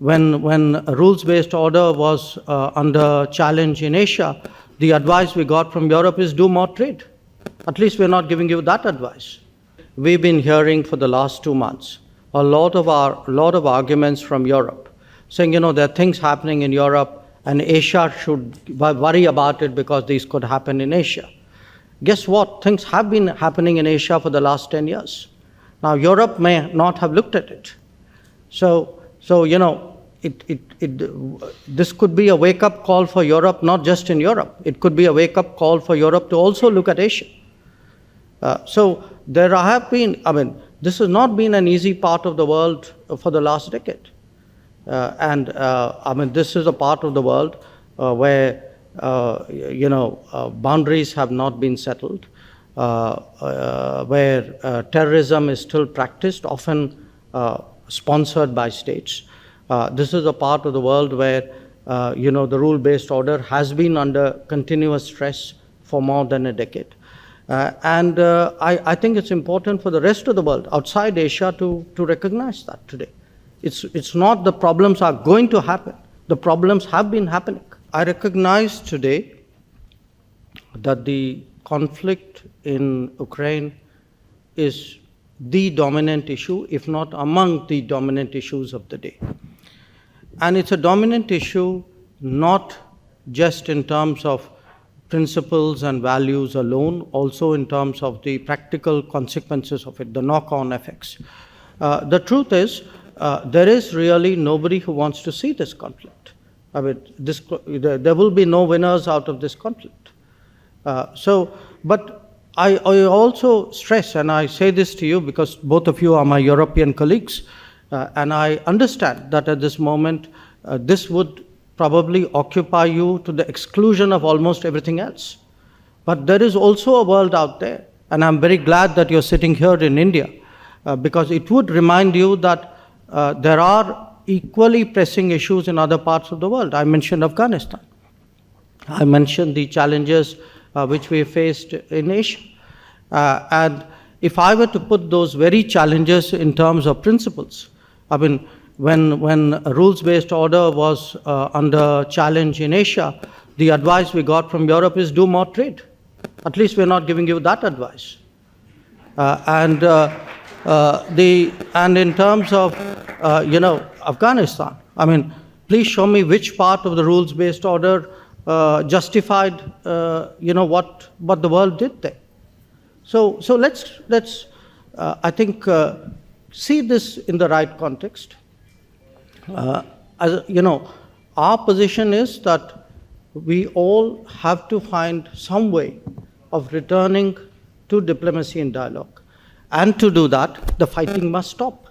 when a rules-based order was under challenge in Asia, the advice we got from Europe is do more trade. At least we're not giving you that advice. We've been hearing for the last 2 months a lot of arguments from Europe saying, there are things happening in Europe and Asia should worry about it because these could happen in Asia. Guess what? Things have been happening in Asia for the last 10 years. Now, Europe may not have looked at it. So this could be a wake-up call for Europe, not just in Europe. It could be a wake-up call for Europe to also look at Asia. So there have been, this has not been an easy part of the world for the last decade. This is a part of the world where, boundaries have not been settled, where terrorism is still practiced, often sponsored by states. This is a part of the world where, the rule-based order has been under continuous stress for more than a decade. I think it's important for the rest of the world outside Asia to recognize that today. It's not the problems are going to happen. The problems have been happening. I recognize today that the conflict in Ukraine is the dominant issue, if not among the dominant issues of the day. And it's a dominant issue not just in terms of principles and values alone, also in terms of the practical consequences of it, the knock-on effects. The truth is, there is really nobody who wants to see this conflict. There will be no winners out of this conflict. But I also stress, and I say this to you because both of you are my European colleagues, and I understand that at this moment, this would probably occupy you to the exclusion of almost everything else. But there is also a world out there, and I'm very glad that you're sitting here in India, because it would remind you that there are equally pressing issues in other parts of the world. I mentioned Afghanistan. I mentioned the challenges which we faced in Asia. And if I were to put those very challenges in terms of principles, when a rules-based order was under challenge in Asia, the advice we got from Europe is do more trade. At least we're not giving you that advice. And in terms of Afghanistan, please show me which part of the rules-based order justified what the world did there. So let's I think see this in the right context. Our position is that we all have to find some way of returning to diplomacy and dialogue. And to do that, the fighting must stop.